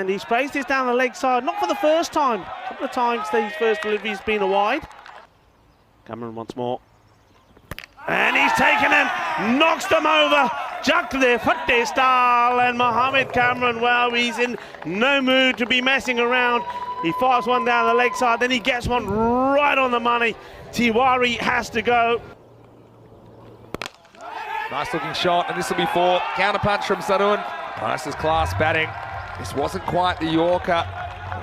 and he sprays this down the leg side, not for the first time. A couple of times these first deliveries been a wide. Cameron once more. And he's taken him, knocks them over. Chucked there, Fatte style, and Mohamed Cameron, well, he's in no mood to be messing around. He fires one down the leg side, then he gets one right on the money. Tiwari has to go. Nice looking shot, and this will be four. Counterpunch from Sarun. Nice as class batting. This wasn't quite the Yorker.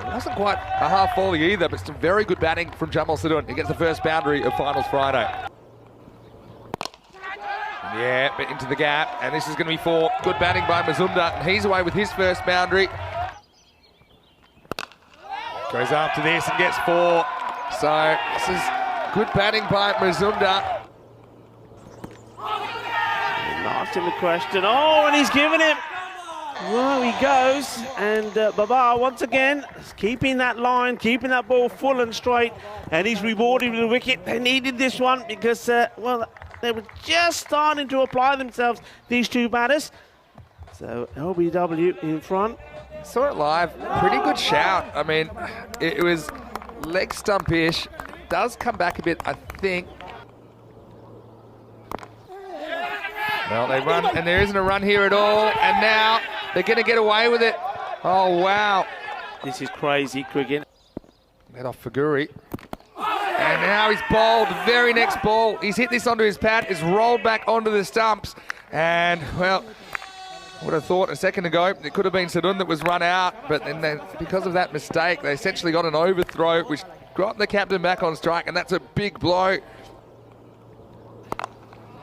It wasn't quite a half volley either, but some very good batting from Jamal Sarun. He gets the first boundary of Finals Friday. Yeah, but into the gap, and this is going to be four. Good batting by Mazumdar, and he's away with his first boundary. Goes after this and gets four. So this is good batting by Mazumdar. Last in the question. Oh, and he's given him. Well, he goes, and Babar once again is keeping that line, keeping that ball full and straight, and he's rewarded with a wicket. They needed this one because, well, they were just starting to apply themselves, these two batters. So LBW in front. Saw it live, pretty good shout. I mean, it was leg stump-ish. Does come back a bit, I think. Well, they run, and there isn't a run here at all, and now they're going to get away with it. Oh, wow. This is crazy cricket. Let off Faguri. And now he's bowled the very next ball. He's hit this onto his pad, it's rolled back onto the stumps, and, well, I would have thought a second ago it could have been Sarun that was run out, but then because of that mistake, they essentially got an overthrow, which got the captain back on strike, and that's a big blow.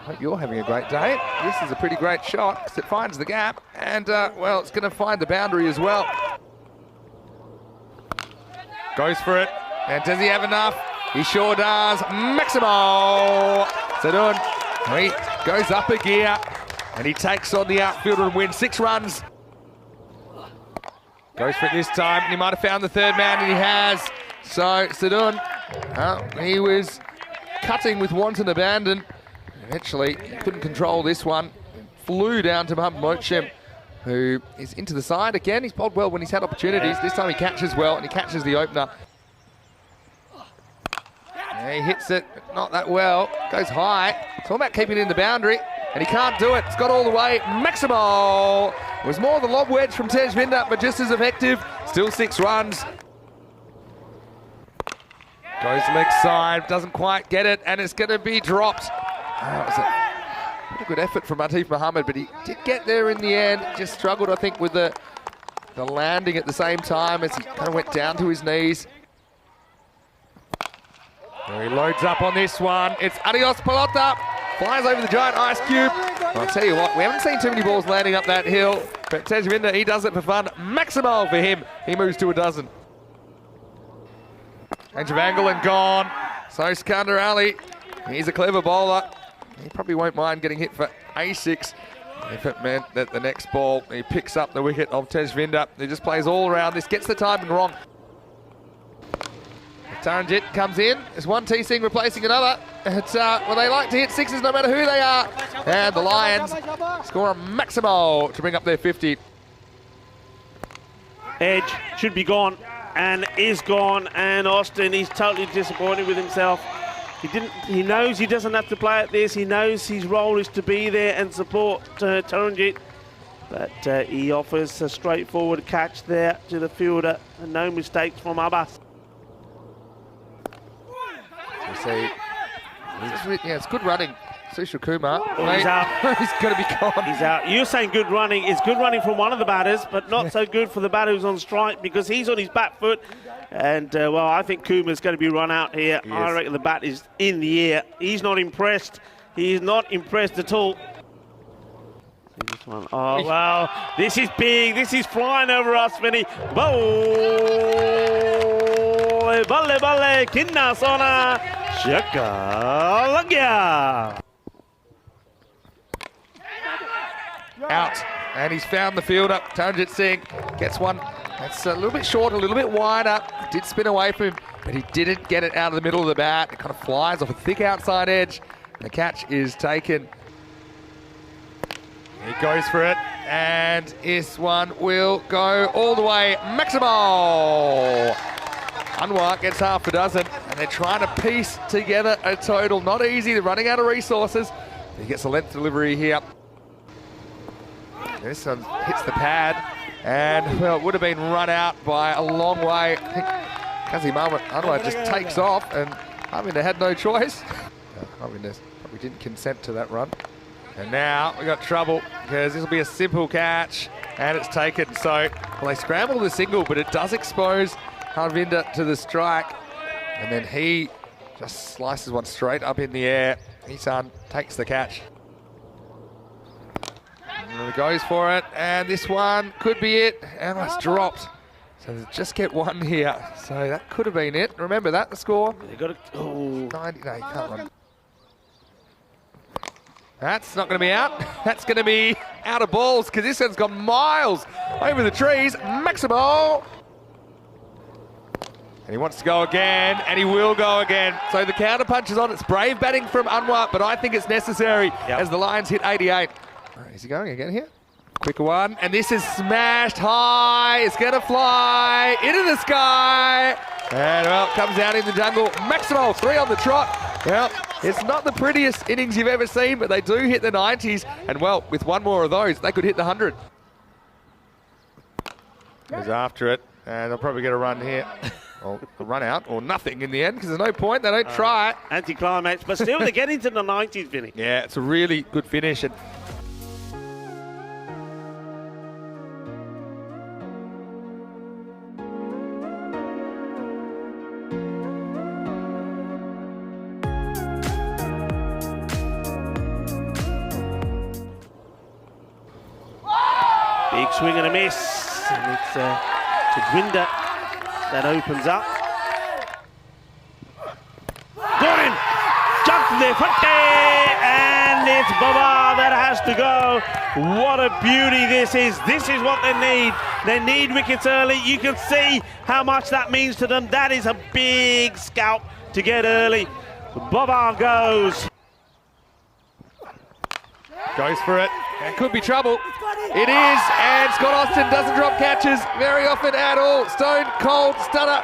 Hope you're having a great day. This is a pretty great shot because it finds the gap, and well, it's going to find the boundary as well. Goes for it, and does he have enough? He sure does. Maximo Sarun, he goes up a gear, and he takes on the outfielder and wins 6 runs. Goes for it this time, and he might have found the third man, and he has. So Sarun, he was cutting with wanton abandon. Eventually, he couldn't control this one. Flew down to Mohamed Mochim, who is into the side again. He's bowled well when he's had opportunities. This time he catches well, and he catches the opener. And he hits it, but not that well. Goes high. It's all about keeping it in the boundary, and he can't do it. It's got all the way. Maximo! It was more the lob wedge from Tejvinder, but just as effective. Still 6 runs. Goes leg side, doesn't quite get it, and it's going to be dropped. It was a pretty good effort from Atif Mohammed, but he did get there in the end. Just struggled, I think, with the landing at the same time as he kind of went down to his knees. There he loads up on this one. It's Adios Pelota. Flies over the giant ice cube. I'll tell you what, we haven't seen too many balls landing up that hill, but Tejvinder, he does it for fun. Maximal for him. He moves to a dozen. Change of angle and gone. So Skander Ali, he's a clever bowler. He probably won't mind getting hit for A6 if it meant that the next ball he picks up the wicket of Tejvinder. He just plays all around this, gets the timing wrong. Taranjit comes in. There's one T-Sing replacing another. It's, well, they like to hit 6s no matter who they are. And the Lions score a Maximo to bring up their 50. Edge should be gone and is gone, and Austin, he's totally disappointed with himself. He knows he doesn't have to play at this. He knows his role is to be there and support Taranjit. But he offers a straightforward catch there to the fielder, and no mistakes from Abbas. So yeah, it's good running. Sushil Kumar. He's out. He's going to be gone. He's out. You're saying good running. It's good running from one of the batters, but not so good for the batter who's on strike because he's on his back foot. And, well, I think Kumar's going to be run out here. I reckon the bat is in the air. He's not impressed. He's not impressed at all. This one. Oh, wow. This is big. This is flying over us, Vinny. Balle, balle, kinna sona, shaka lagya. Out, and he's found the fielder. Taranjit Singh gets one. That's a little bit short, a little bit wider. Did spin away from him, but he didn't get it out of the middle of the bat. It kind of flies off a thick outside edge. The catch is taken. He goes for it, and this one will go all the way. Maximal! Anwar gets half a dozen, and they're trying to piece together a total. Not easy, they're running out of resources. He gets a length delivery here. This one hits the pad, and well, it would have been run out by a long way. I think Kazimama Anwar just takes off, and Harvinder had no choice. Harvinder probably didn't consent to that run. And now we got trouble because this will be a simple catch, and it's taken. So, well, they scramble the single, but it does expose Harvinder to the strike, and then he just slices one straight up in the air. Isan takes the catch. And he goes for it, and this one could be it, and it's dropped. So they just get one here. So that could have been it. Remember that, the score? You got to. Oh. 90, no, you can't run. That's not going to be out. That's going to be out of balls because this one's gone miles over the trees. Maximo. And he wants to go again, and he will go again. So the counter punch is on. It's brave batting from Anwar, but I think it's necessary as the Lions hit 88. Is he going again here? Quicker one, and this is smashed high. It's going to fly into the sky. And, well, comes out in the jungle. Maximo, 3 on the trot. Well, it's not the prettiest innings you've ever seen, but they do hit the 90s. And, well, with one more of those, they could hit the 100. Goes after it, and they'll probably get a run here. Or a run out, or nothing in the end, because there's no point. They don't try it. Anti-climax, but still they get into the 90s, Vinny. Yeah, it's a really good finish. And big swing and a miss, and it's Tagwinda that opens up. Got him! Jumped there, and it's Baba that has to go. What a beauty this is. This is what they need. They need wickets early. You can see how much that means to them. That is a big scalp to get early. Baba goes. Goes for it, and could be trouble. It is, and Scott Austin doesn't drop catches very often at all. Stone cold stunner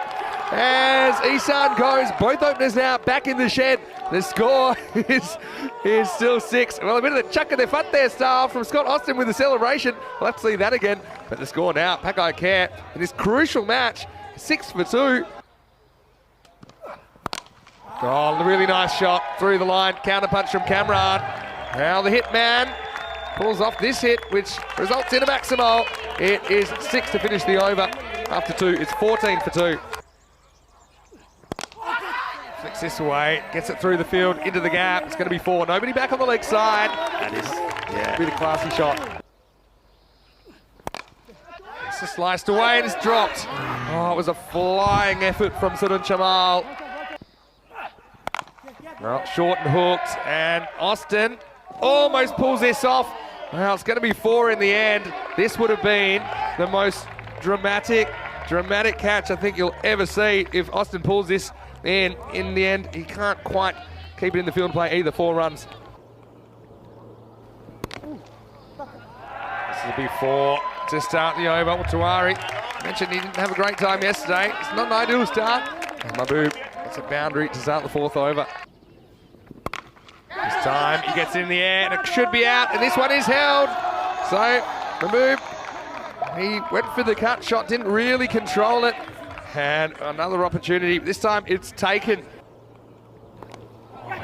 as Isan goes. Both openers now back in the shed. The score is still 6. Well, a bit of the chuck of their foot there style from Scott Austin with the celebration. We'll have to see that again. But the score now, PIC in this crucial match, 6 for 2. Oh, really nice shot through the line. Counter punch from Cameron. Now the hit man pulls off this hit, which results in a Maximo. It is 6 to finish the over after 2. It's 14 for 2. Flicks this away, gets it through the field, into the gap. It's going to be 4. Nobody back on the leg side. That is, yeah. Really classy shot. It's just sliced away and it's dropped. Oh, it was a flying effort from Sudhan Chamal. Well, short and hooked, and Austin almost pulls this off. Well, it's going to be 4 in the end. This would have been the most dramatic catch I think you'll ever see if Austin pulls this in. In the end, he can't quite keep it in the field and play either. 4 runs. This will be 4 to start the over. Tawari mentioned he didn't have a great time yesterday. It's not an ideal start. And Mahbub gets a boundary to start the 4th over. This time he gets it in the air and it should be out, and this one is held. So Mahbub, he went for the cut shot, didn't really control it, and another opportunity. This time it's taken.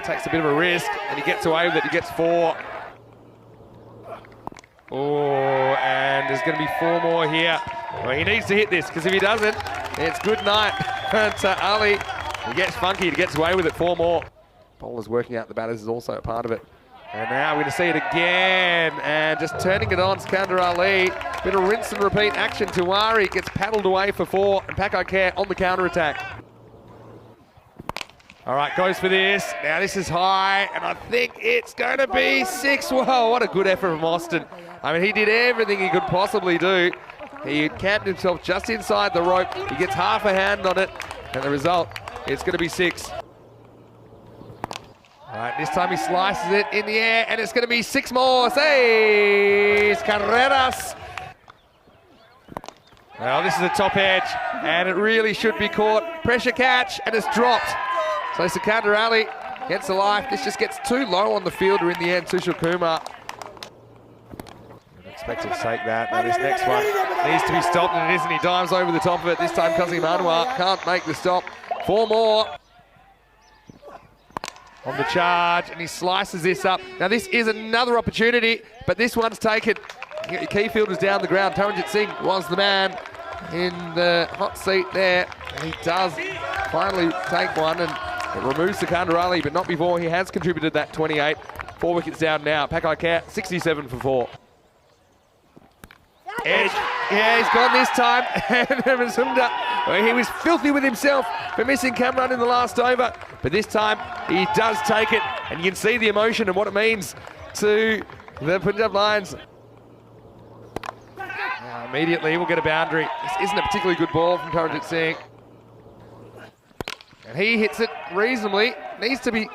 Takes a bit of a risk and he gets away with it. He gets 4. Oh, and there's going to be 4 more here. Well, he needs to hit this because if he doesn't, it's good night to Ali. He gets funky, he gets away with it. 4 more. Bowlers working out the batters is also a part of it. And now we're going to see it again. And just turning it on, Skander Ali. Bit of rinse and repeat action. Tawari gets paddled away for 4. And PIC on the counter attack. All right, goes for this. Now this is high. And I think it's going to be 6. Whoa, what a good effort from Austin. I mean, he did everything he could possibly do. He camped himself just inside the rope. He gets half a hand on it. And the result, it's going to be 6. All right, this time he slices it in the air, and it's going to be 6 more. 6 carreras. Well, this is a top edge, and it really should be caught. Pressure catch, and it's dropped. So Sekundarelli gets a life. This just gets too low on the fielder in the end, Sushil Kumar. Expect him to take that. Now this next one needs to be stopped, and it isn't. He dives over the top of it. This time Kazi Manua can't make the stop. 4 more on the charge, and he slices this up. Now this is another opportunity, but this one's taken. Key fielder's down the ground. Taranjit Singh was the man in the hot seat there. And he does finally take one, and it removes Sekundarelli, but not before he has contributed that 28. 4 wickets down now. PIC 67 for 4. Edge. Yeah, he's gone this time. And he was filthy with himself for missing Cameron in the last over. But this time, he does take it. And you can see the emotion and what it means to the Punjab Lions. Now, immediately, we'll get a boundary. This isn't a particularly good ball from Taranjit Singh. And he hits it reasonably. Needs to be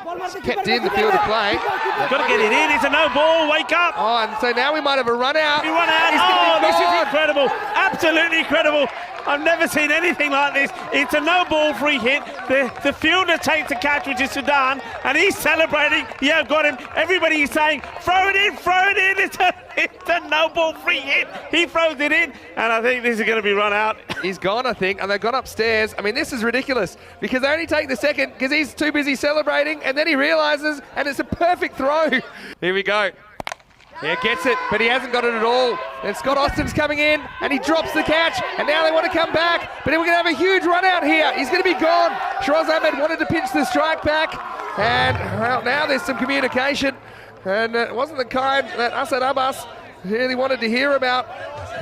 kept in the field of play. Got to get it in. It's a no ball. Wake up. Oh, and so now we might have a run out. We run out. Oh, this is incredible. Absolutely incredible. I've never seen anything like this. It's a no ball free hit. The fielder takes the catch, which is Sudan, and he's celebrating. Yeah, got him. Everybody is saying, throw it in, throw it in. It's a no ball free hit. He throws it in, and I think this is going to be run out. He's gone, I think, and they've gone upstairs. I mean, this is ridiculous because they only take the second because he's too busy celebrating, and then he realises, and it's a perfect throw. Here we go. Yeah, gets it, but he hasn't got it at all. And Scott Austin's coming in, and he drops the catch, and now they want to come back, but we're going to have a huge run out here. He's going to be gone. Shiraz Ahmed wanted to pinch the strike back, and well, now there's some communication, and it wasn't the kind that Asad Abbas really wanted to hear about.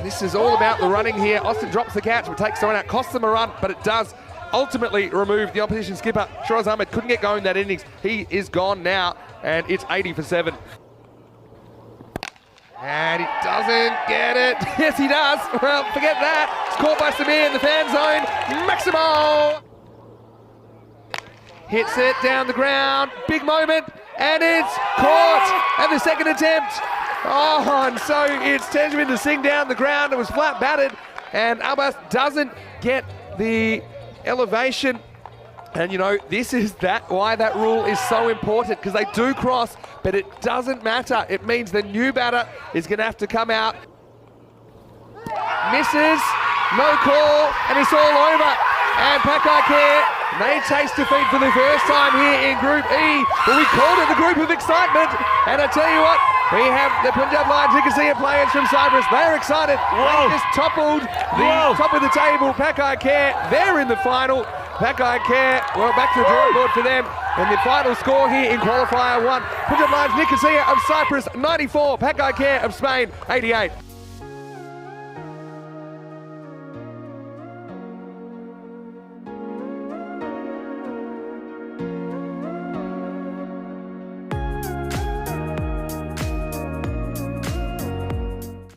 This is all about the running here. Austin drops the catch, but takes someone out, costs them a run, but it does ultimately remove the opposition skipper. Shiraz Ahmed couldn't get going that innings. He is gone now, and it's 80 for 7. And he doesn't get it. Yes, he does. Well, forget that. It's caught by Samir in the fan zone. Maximo hits it down the ground. Big moment. And it's caught. And the second attempt. Oh, and so it's Tejvinder Singh down the ground. It was flat batted. And Abbas doesn't get the elevation. And you know, this is why that rule is so important, because they do cross, but it doesn't matter. It means the new batter is going to have to come out. Misses, no call, and it's all over. And PIC may taste defeat for the first time here in Group E, but we called it the group of excitement. And I tell you what, we have the Punjab Lions. You can see it, players from Cyprus. They're excited. Whoa. They just toppled the top of the table. PIC, they're in the final. PIC, well, back to the drawing board for them. And the final score here in Qualifier 1. Punjab Lions, Nicosia of Cyprus, 94. PIC of Spain, 88.